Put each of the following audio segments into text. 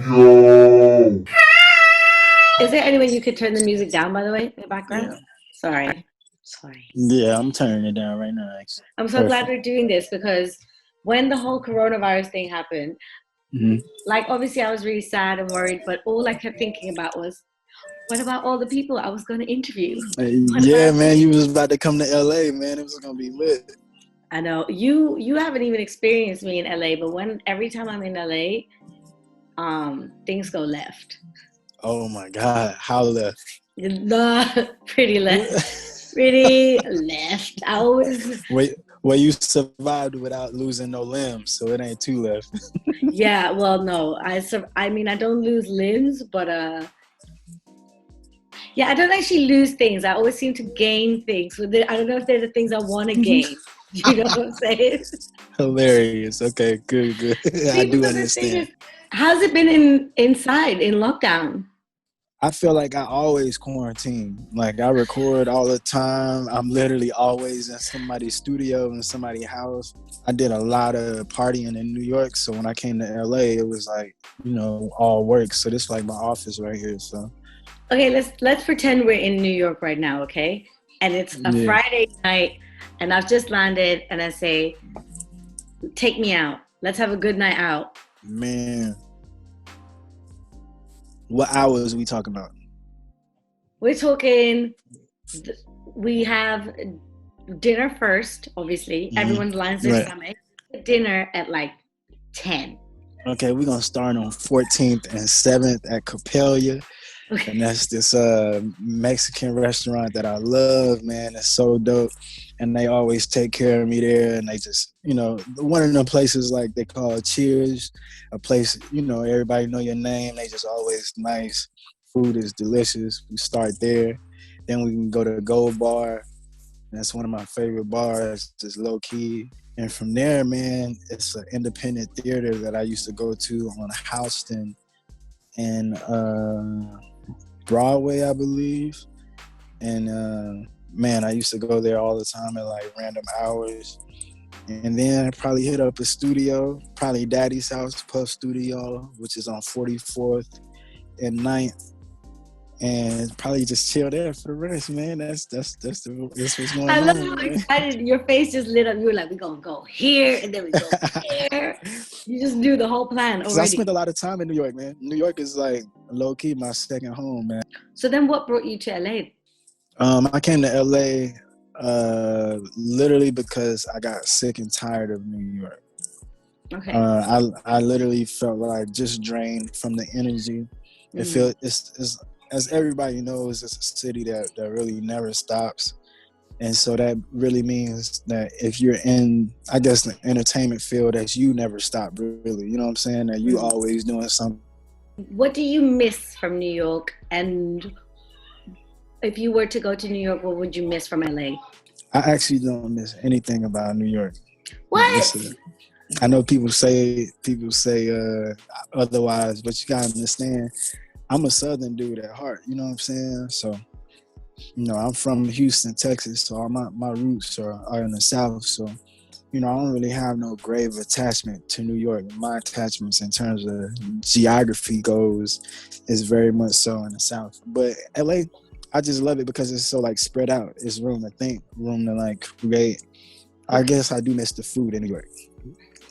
Yo. Is there any way you could turn the music down, by the way, in the background? Yeah. Sorry. Sorry. Yeah, I'm turning it down right now, actually. I'm so glad Perfect. we're doing this because when the whole coronavirus thing happened, Hmm. like obviously I was really sad and worried, but all I kept thinking about was, what about all the people I was going to interview? What Yeah, about man, you was about to come to LA, man. It was gonna be lit. I know you haven't even experienced me in LA, but every time I'm in LA, things go left. Oh my God, how left? Pretty left. Pretty left. I always Wait, well, you survived without losing no limbs, so it ain't too left. yeah, well no. I mean I don't lose limbs, but yeah, I don't actually lose things. I always seem to gain things. I don't know if they're the things I want to gain. You know what I'm saying? Hilarious. Okay, good, good. I See, do because the thing understand. is, how's it been inside in lockdown? I feel like I always quarantine. Like I record all the time. I'm literally always in somebody's studio, in somebody's house. I did a lot of partying in New York, so when I came to LA, it was like, all work. So this is like my office right here. So Okay, let's pretend we're in New York right now, okay? And it's a yeah, Friday night, and I've just landed, and I say, "Take me out. Let's have a good night out." man. What hours we talking about? We're talking. We have dinner first, obviously. Everyone lines their Right. stomach. Dinner at like 10. Okay, we're gonna start on 14th and 7th at Capelia. Okay. And that's this Mexican restaurant that I love, man. It's so dope. And they always take care of me there. And they just, one of them places like they call Cheers, a place, everybody know your name. They just always nice. Food is delicious. We start there. Then we can go to Gold Bar. That's one of my favorite bars, just low key. And from there, man, it's an independent theater that I used to go to on Houston and Broadway, I believe. And man, I used to go there all the time at like random hours. And then I probably hit up a studio, probably Daddy's House Puff Studio, which is on 44th and 9th. And probably just chill there for the rest, man. That's what's going I love on, how man. excited your face just lit up. You were like, "We're gonna go here and then we go there." You just do the whole plan Because I already. spent a lot of time in New York, man. New York is like low key my second home, man. So then, what brought you to LA? I came to LA literally because I got sick and tired of New York. Okay. I literally felt like just drained from the energy. It felt it's as everybody knows, it's a city that really never stops. And so that really means that if you're in, I guess, the entertainment field, that you never stop, really. You know what I'm saying? That you always doing something. What do you miss from New York? And if you were to go to New York, what would you miss from LA? I actually don't miss anything about New York. What? I know people say otherwise, but you gotta understand, I'm a Southern dude at heart. You know what I'm saying? So, I'm from Houston, Texas, so my roots are in the South. So, I don't really have no grave attachment to New York. My attachments in terms of geography goes is very much so in the South. But LA, I just love it because it's so like spread out. It's room to think, room to like create. I guess I do miss the food in New York.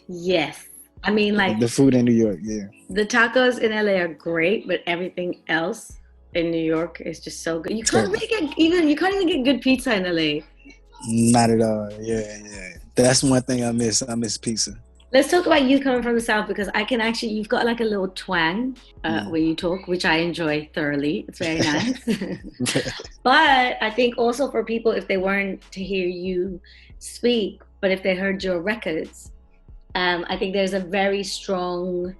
Yes. I mean, like the food in New York, yeah. The tacos in LA are great, but everything else in New York is just so good. You can't even get good pizza in LA. Not at all. Yeah. That's one thing I miss. I miss pizza. Let's talk about you coming from the South, because you've got like a little twang when you talk, which I enjoy thoroughly. It's very nice. But I think also for people, if they weren't to hear you speak, but if they heard your records, I think there's a very strong,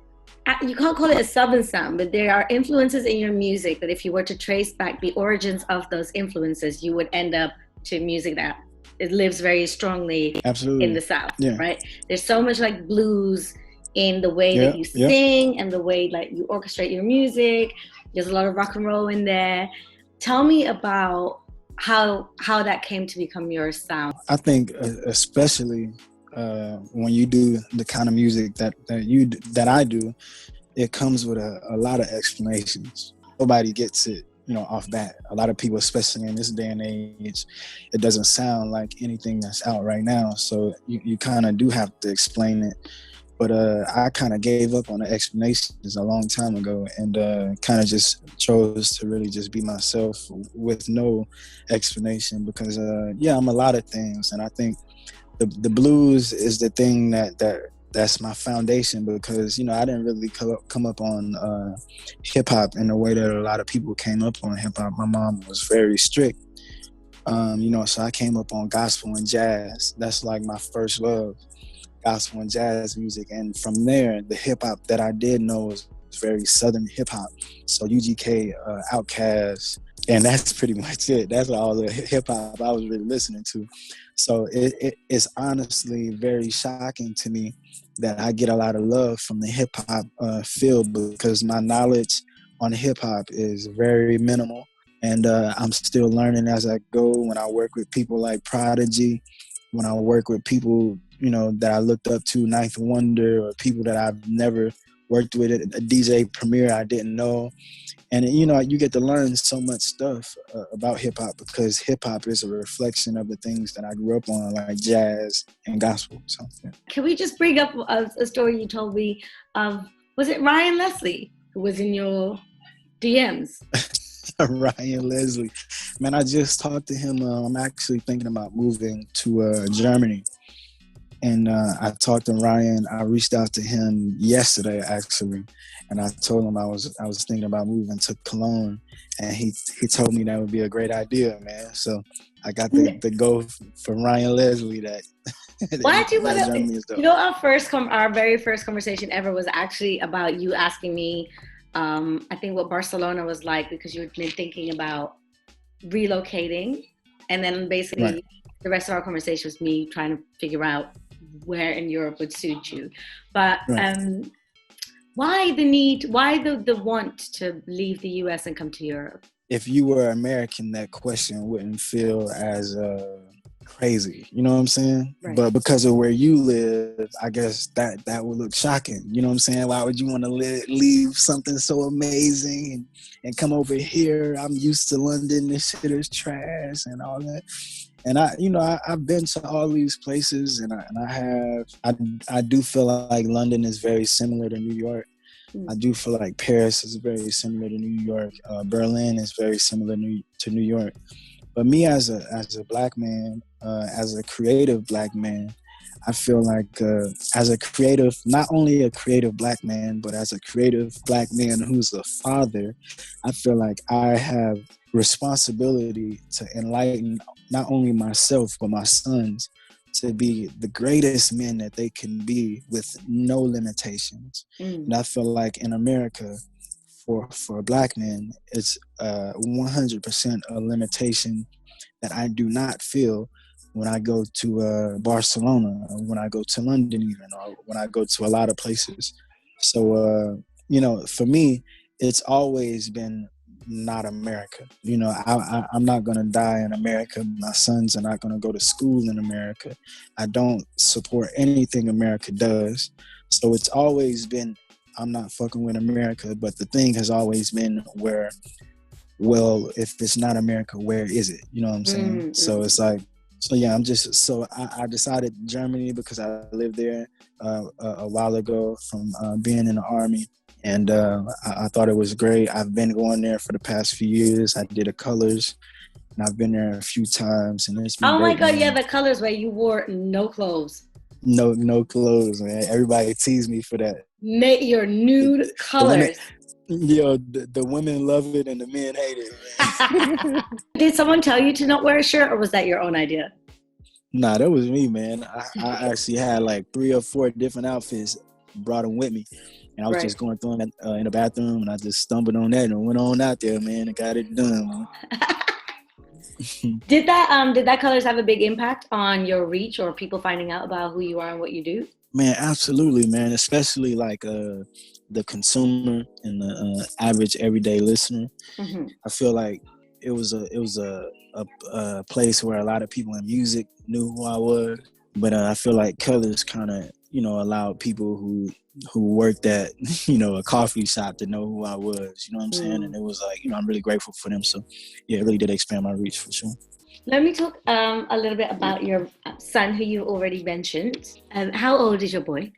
you can't call it a Southern sound, but there are influences in your music that if you were to trace back the origins of those influences, you would end up to music that it lives very strongly Absolutely in the South, yeah. Right? There's so much like blues in the way that you sing and the way like you orchestrate your music. There's a lot of rock and roll in there. Tell me about how that came to become your sound. I think especially when you do the kind of music that I do, it comes with a lot of explanations. Nobody gets it, off bat. A lot of people, especially in this day and age, it doesn't sound like anything that's out right now. So you kind of do have to explain it. But I kind of gave up on the explanations a long time ago, and kind of just chose to really just be myself with no explanation, because I'm a lot of things, and I think the blues is the thing that's my foundation, because I didn't really come up on hip hop in the way that a lot of people came up on hip hop. My mom was very strict, so I came up on gospel and jazz. That's like my first love, gospel and jazz music. And from there, the hip hop that I did know was very Southern hip hop. So UGK, Outkast, and that's pretty much it. That's all the hip hop I was really listening to. So it's honestly very shocking to me that I get a lot of love from the hip hop field, because my knowledge on hip hop is very minimal. And I'm still learning as I go. When I work with people like Prodigy, when I work with people, that I looked up to, Ninth Wonder, or people that I've never worked with, a DJ Premier I didn't know. And, you get to learn so much stuff about hip hop, because hip hop is a reflection of the things that I grew up on, like jazz and gospel. So, yeah. Can we just bring up a story you told me of, was it Ryan Leslie who was in your DMs? Ryan Leslie. Man, I just talked to him. I'm actually thinking about moving to Germany. And I talked to Ryan. I reached out to him yesterday, actually, and I told him I was thinking about moving to Cologne, and he told me that would be a great idea, man. So I got the go from Ryan Leslie that. Why do you want to? Our very first conversation ever was actually about you asking me, I think, what Barcelona was like, because you'd been thinking about relocating, and then basically right. The rest of our conversation was me trying to figure out where in Europe would suit you. But right. Why the want to leave the US and come to Europe? If you were American, that question wouldn't feel as crazy, you know what I'm saying? Right. But because of where you live, I guess that would look shocking, you know what I'm saying? Why would you want to leave something so amazing and come over here? I'm used to London, this shit is trash and all that. And I've been to all these places, and I do feel like London is very similar to New York. I do feel like Paris is very similar to New York. Berlin is very similar to New York. But me as a black man, as a creative black man, I feel like as a creative, not only a creative black man, but as a creative black man who's a father, I feel like I have responsibility to enlighten not only myself, but my sons to be the greatest men that they can be with no limitations. And I feel like in America, for black men, it's 100% a limitation that I do not feel when I go to Barcelona, or when I go to London even, or when I go to a lot of places. So, for me, it's always been not America. I'm not going to die in America. My sons are not going to go to school in America. I don't support anything America does. So it's always been, I'm not fucking with America, but the thing has always been if it's not America, where is it? You know what I'm saying? Mm-hmm. So it's like, I decided Germany because I lived there a while ago from being in the Army. And I thought it was great. I've been going there for the past few years. I did the Colors, and I've been there a few times. And it's been my God, man. Yeah, the Colors where you wore no clothes. No clothes, man. Everybody teased me for that. Your nude colors. The women love it and the men hate it, man. Did someone tell you to not wear a shirt, or was that your own idea? Nah, that was me, man. I actually had like 3 or 4 different outfits, brought them with me. And I was just going through them in the bathroom, and I just stumbled on that and went on out there, man, and got it done, man. Did that Colors have a big impact on your reach or people finding out about who you are and what you do? Man, absolutely, man. Especially like the consumer and the average everyday listener. Mm-hmm. I feel like it was a place where a lot of people in music knew who I was, but I feel like Colors kind of allowed people who worked at, a coffee shop to know who I was, you know what I'm saying? And it was like, I'm really grateful for them. So yeah, it really did expand my reach for sure. Let me talk a little bit about your son, who you already mentioned. How old is your boy?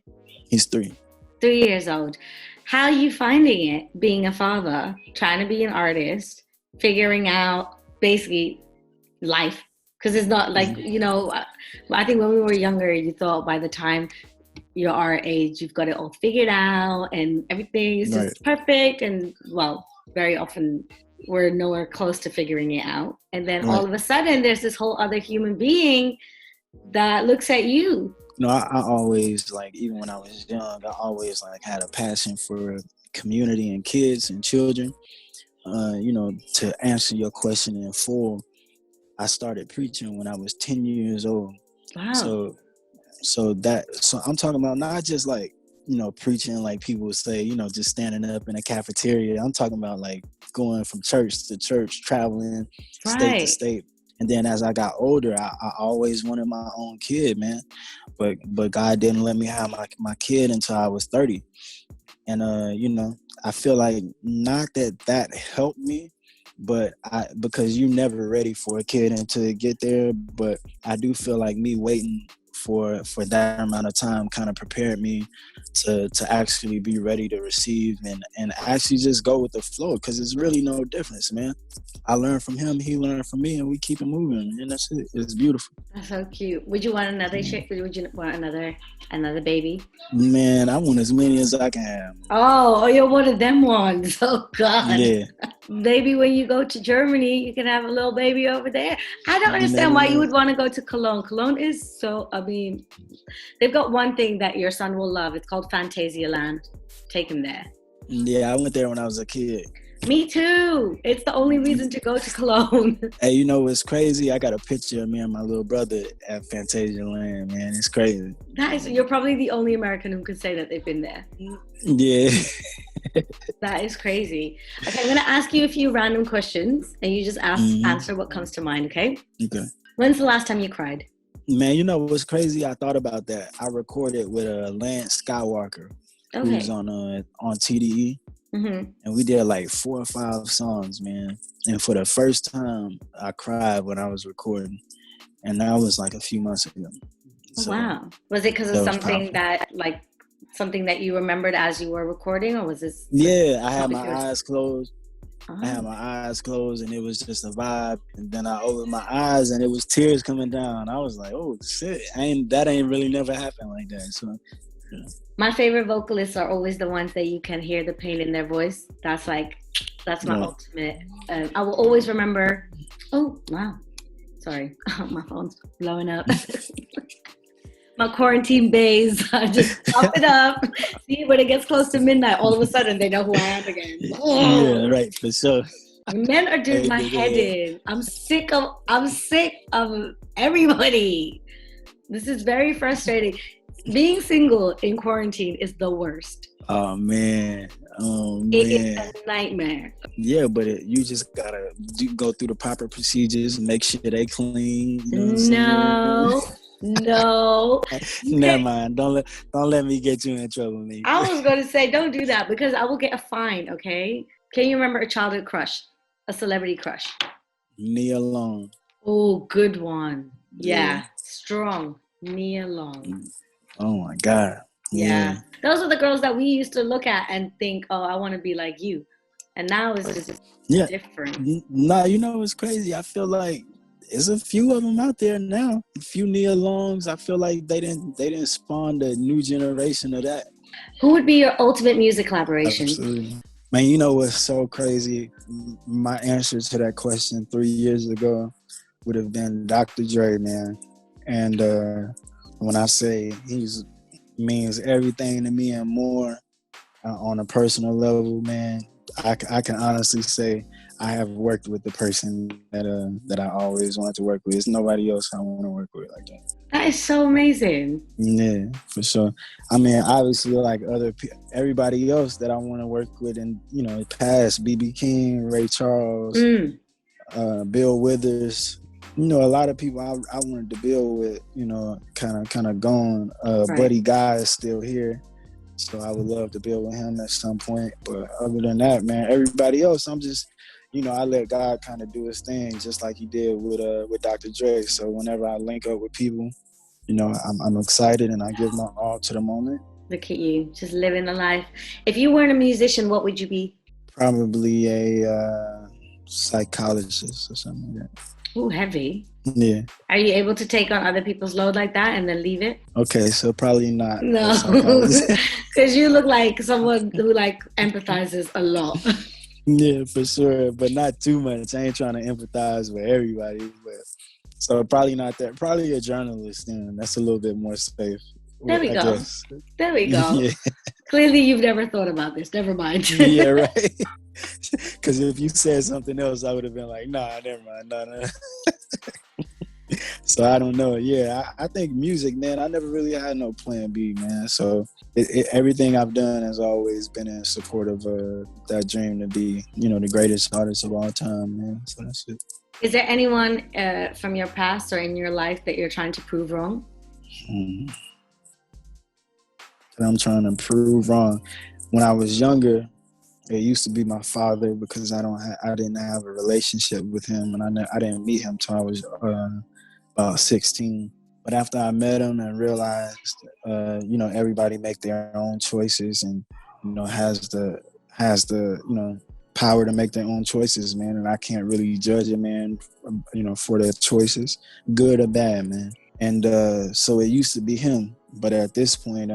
He's 3. 3 years old. How are you finding it being a father, trying to be an artist, figuring out basically life? Because it's not like, I think when we were younger, you thought by the time you're our age, you've got it all figured out and everything is just perfect. And well, very often we're nowhere close to figuring it out. And then all of a sudden there's this whole other human being that looks at you. I always, like, even when I was young, I always like had a passion for community and kids and children. To answer your question in full, I started preaching when I was 10 years old. Wow. So I'm talking about not just like, preaching like people say, just standing up in a cafeteria. I'm talking about like going from church to church, traveling state to state. And then as I got older, I always wanted my own kid, man. But God didn't let me have my kid until I was 30. And, I feel like not that helped me, but because you're never ready for a kid until you get there. But I do feel like me waiting for that amount of time kind of prepared me to actually be ready to receive and actually just go with the flow, because it's really no difference, man. I learned from him, he learned from me, and we keep it moving, and that's it. It's beautiful. That's so cute. Would you want another chick? Would you want another baby? Man, I want as many as I can have. Oh, you're one of them ones. Oh God. Yeah. Maybe when you go to Germany, you can have a little baby over there. I don't understand why you would want to go to Cologne. Cologne is so, they've got one thing that your son will love. It's called Phantasialand. Take him there. Yeah, I went there when I was a kid. Me too. It's the only reason to go to Cologne. Hey, you know what's crazy? I got a picture of me and my little brother at Phantasialand, man. It's crazy. You're probably the only American who could say that they've been there. Yeah. That is crazy. Okay, I'm going to ask you a few random questions, and you just answer what comes to mind, okay? Okay. When's the last time you cried? Man, you know what's crazy? I thought about that. I recorded with Lance Skywalker, who's on TDE. Mm-hmm. And we did like 4 or 5 songs, man. And for the first time, I cried when I was recording. And that was like a few months ago. So, wow. Was it because of something that you remembered as you were recording, or was this? Yeah, I had my eyes closed. I had my eyes closed, and it was just a vibe. And then I opened my eyes, and it was tears coming down. I was like, "Oh shit! That ain't really never happened like that." So, yeah. My favorite vocalists are always the ones that you can hear the pain in their voice. That's my ultimate. I will always remember. Oh wow! Sorry, my phone's blowing up. My quarantine bays, I just pop it up. See, when it gets close to midnight, all of a sudden they know who I am again. Oh. Yeah, right, for sure. Men are doing my head in. I'm sick of everybody. This is very frustrating. Being single in quarantine is the worst. Oh man. It is a nightmare. Yeah, but you just gotta go through the proper procedures and make sure they clean. You know No. Never mind. Don't let me get you in trouble, me. I was going to say, don't do that, because I will get a fine, okay? Can you remember a childhood crush? A celebrity crush? Nia Long. Oh, good one. Yeah. Strong. Nia Long. Oh, my God. Yeah. Those are the girls that we used to look at and think, oh, I want to be like you. And now it's just different. Nah, you know, it's crazy. I feel like there's a few of them out there now. A few Nia Longs. I feel like they didn't spawn the new generation of that. Who would be your ultimate music collaboration? Absolutely. Man, you know what's so crazy? My answer to that question 3 years ago would have been Dr. Dre, man. And when I say he's means everything to me and more on a personal level, man, I can honestly say I have worked with the person that I always wanted to work with. There's nobody else I want to work with like that. That is so amazing. Yeah, for sure. I mean, obviously, like everybody else that I want to work with, and you know, past B.B. King, Ray Charles, Bill Withers, you know, a lot of people I wanted to build with, you know, kind of gone. Right. Buddy Guy is still here, so I would love to build with him at some point. But other than that, man, everybody else, I'm just, you know, I let God kind of do his thing, just like he did with Dr. Dre. So whenever I link up with people, you know, I'm excited and I give my all to the moment. Look at you, just living a life. If you weren't a musician, what would you be? Probably a psychologist or something like that. Ooh, heavy. Yeah. Are you able to take on other people's load like that and then leave it? Okay, so probably not. No, because you look like someone who like empathizes a lot. Yeah, for sure, but not too much. I ain't trying to empathize with everybody, but so probably not that. Probably a journalist, then that's a little bit more safe. There we I go. guess. There we go. Yeah. Clearly, you've never thought about this. Never mind. Yeah, right. Because if you said something else, I would have been like, nah, never mind. No. So I don't know. Yeah, I think music, man, I never really had no plan B, man. So everything I've done has always been in support of that dream to be, you know, the greatest artist of all time, man. So that's it. Is there anyone from your past or in your life that you're trying to prove wrong? That I'm trying to prove wrong. When I was younger, it used to be my father because I didn't have a relationship with him, and I didn't meet him till I was about 16. But after I met him and realized, you know, everybody make their own choices, and you know has the you know power to make their own choices, man. And I can't really judge a man, you know, for their choices, good or bad, man. And so it used to be him, but at this point,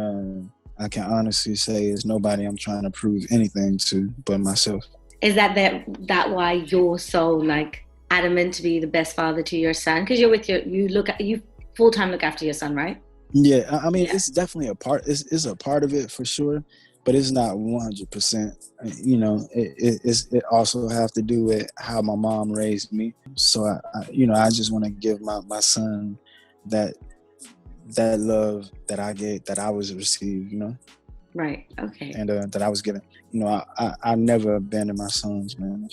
I can honestly say there's nobody I'm trying to prove anything to but myself. Is that why you're so like adamant to be the best father to your son? Because you full-time look after your son, right? Yeah, I mean, it's definitely a part. It's a part of it for sure, but it's not 100%. You know, it also have to do with how my mom raised me. So I just want to give my son that love that I was received, you know. Right. Okay. And that I was given. You know, I never abandoned my sons, man.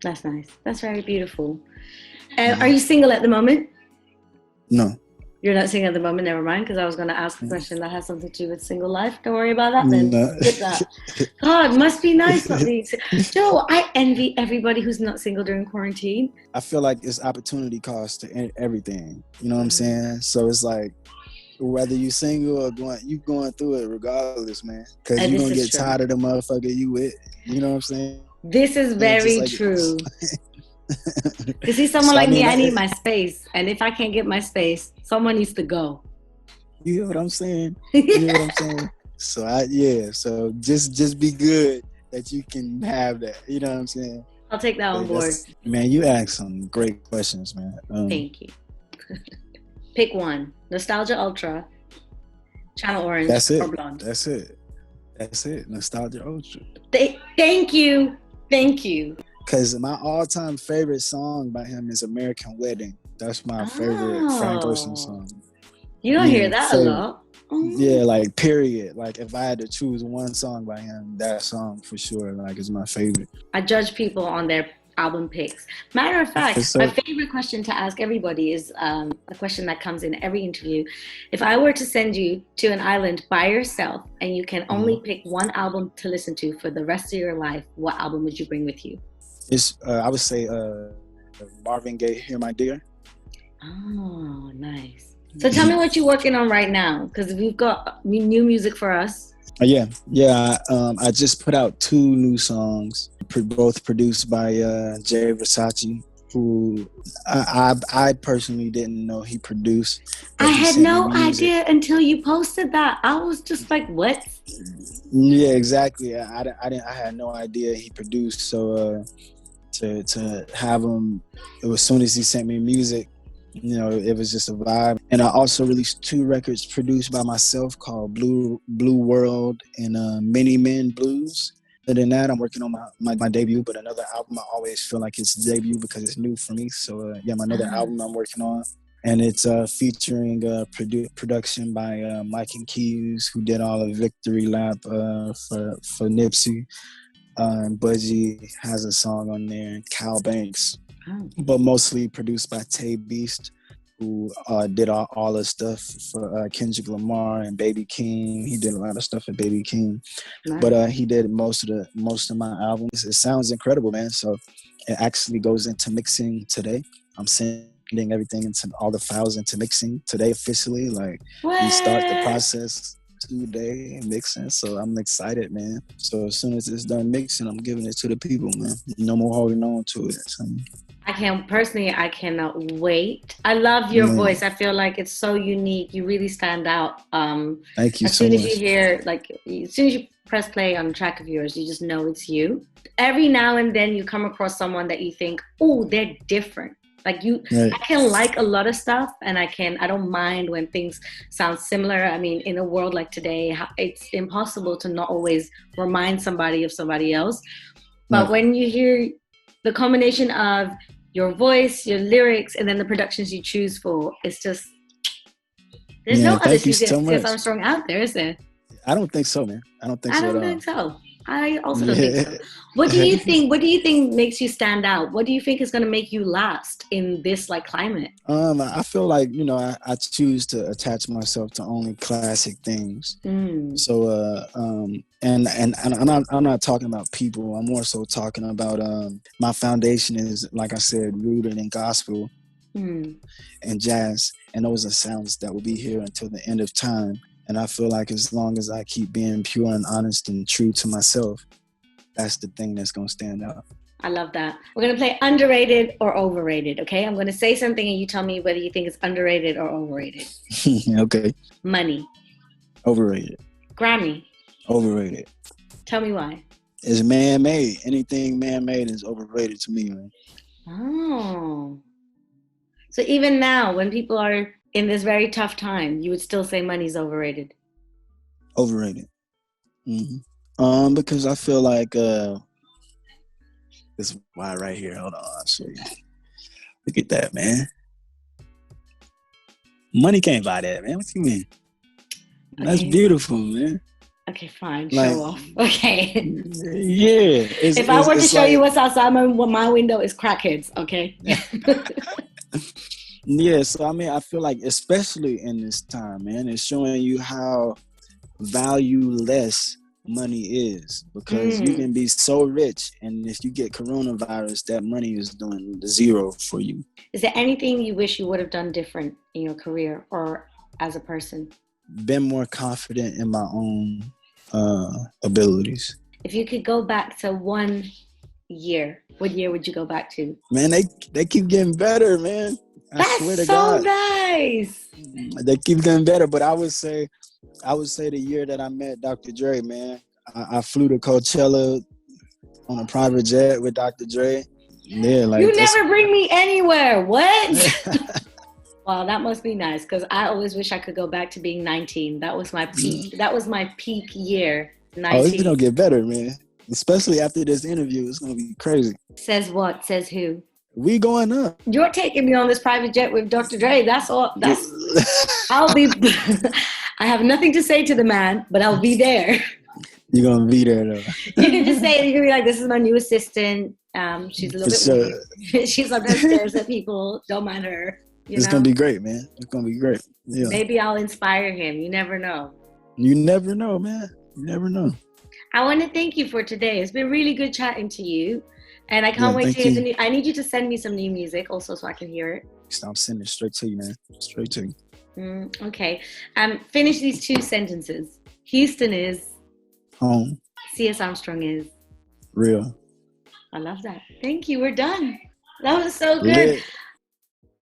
That's nice. That's very beautiful. Are you single at the moment? No. You're not single at the moment, never mind, because I was going to ask a question that has something to do with single life. Don't worry about that then. No. Get that. God, must be nice not being single. Joe, I envy everybody who's not single during quarantine. I feel like it's opportunity cost to everything. You know what I'm saying? So it's like, whether you single or going through it regardless, man. Because you're going to get tired of the motherfucker you with. You know what I'm saying? This is very true. You see, someone like me, I need my space. And if I can't get my space, someone needs to go. You know what I'm saying? So so just be good that you can have that. You know what I'm saying? I'll take that on board. Man, you asked some great questions, man. Thank you. Pick one. Nostalgia Ultra, Channel Orange, or Blonde. That's it. Nostalgia Ultra. Thank you. Because my all-time favorite song by him is American Wedding. That's my favorite Frank Ocean song. You don't hear that a lot. Yeah, like period. Like if I had to choose one song by him, that song for sure, like, is my favorite. I judge people on their album picks. Matter of fact, my favorite question to ask everybody is a question that comes in every interview. If I were to send you to an island by yourself and you can only pick one album to listen to for the rest of your life, what album would you bring with you? It's I would say Marvin Gaye, Hear My Dear. Oh, nice. So tell me what you're working on right now, because we've got new music for us. Yeah. I just put out 2 new songs, both produced by Jay Versace, who I personally didn't know he produced. I had no idea until you posted that. I was just like, what? Yeah, exactly. I had no idea he produced. So to have him, as soon as he sent me music, you know, it was just a vibe. And I also released 2 records produced by myself called Blue World and Many Men Blues. Other than that, I'm working on my debut, but another album. I always feel like it's debut because it's new for me. So my another album I'm working on, and it's featuring production by Mike and Keys, who did all the Victory Lap for Nipsey. Budgie has a song on there, Cal Banks. Oh, but mostly produced by Tay Beast, who did all the stuff for Kendrick Lamar and Baby King. He did a lot of stuff for Baby King, nice. but he did most of my albums. It sounds incredible, man. So it actually goes into mixing today. I'm sending everything into all the files into mixing today officially. Like we start the process today mixing, so I'm excited, man. So as soon as it's done mixing, I'm giving it to the people, man. No more holding on to it. So, I cannot wait. I love your voice. I feel like it's so unique. You really stand out. Thank you as so soon much. as you hear, like, as soon as you press play on a track of yours, you just know it's you. Every now and then you come across someone that you think, oh, they're different. Like I can like a lot of stuff, and I don't mind when things sound similar. I mean, in a world like today, it's impossible to not always remind somebody of somebody else. But when you hear the combination of your voice, your lyrics, and then the productions you choose for, it's just, there's no other Jyotys Armstrong out there, is there? I don't think so, man. I don't think so. I also don't think so. What do you think? What do you think makes you stand out? What do you think is going to make you last in this like climate? I feel like, you know, I choose to attach myself to only classic things. So and I'm not talking about people. I'm more so talking about my foundation is, like I said, rooted in gospel and jazz, and those are sounds that will be here until the end of time. And I feel like as long as I keep being pure and honest and true to myself, that's the thing that's going to stand out. I love that. We're going to play underrated or overrated, okay? I'm going to say something and you tell me whether you think it's underrated or overrated. Okay. Money. Overrated. Grammy. Overrated. Tell me why. It's man-made. Anything man-made is overrated to me, man. Oh. So even now, when people are in this very tough time, you would still say money's overrated? Overrated. Mm-hmm. Because I feel like this why right here. Hold on, I'll show you. Look at that, man. Money can't buy that, man. What you mean? Okay. That's beautiful, man. Okay, fine. Show off. Okay. Yeah. If I were to show you what's outside my window, is crackheads, okay? Yeah, so I mean, I feel like, especially in this time, man, it's showing you how valueless money is, because you can be so rich, and if you get coronavirus, that money is doing zero for you. Is there anything you wish you would have done different in your career or as a person? Been more confident in my own abilities. If you could go back to 1 year, what year would you go back to? Man, they keep getting better, man. I swear to God. Nice. They keep getting better, but I would say the year that I met Dr. Dre, man. I flew to Coachella on a private jet with Dr. Dre. Yeah, like you never bring me anywhere. What? Wow, that must be nice, because I always wish I could go back to being 19. That was my peak. That was my peak year. 19. Oh, it's gonna get better, man. Especially after this interview, it's gonna be crazy. Says what? Says who? We going up. You're taking me on this private jet with Dr. Dre. That's all. I'll be. I have nothing to say to the man, but I'll be there. You're gonna be there, though. You can just say, you can be like, "This is my new assistant. She's a little bit weird. She's up there stares at people. Don't mind her." It's gonna be great, man. It's gonna be great. Yeah. Maybe I'll inspire him. You never know. You never know, man. You never know. I want to thank you for today. It's been really good chatting to you. And I can't wait to hear the new. I need you to send me some new music also so I can hear it. I'm sending it straight to you, man. Straight to you. Okay. Finish these 2 sentences. Houston is home. C.S. Armstrong is real. I love that. Thank you. We're done. That was so good. Lit.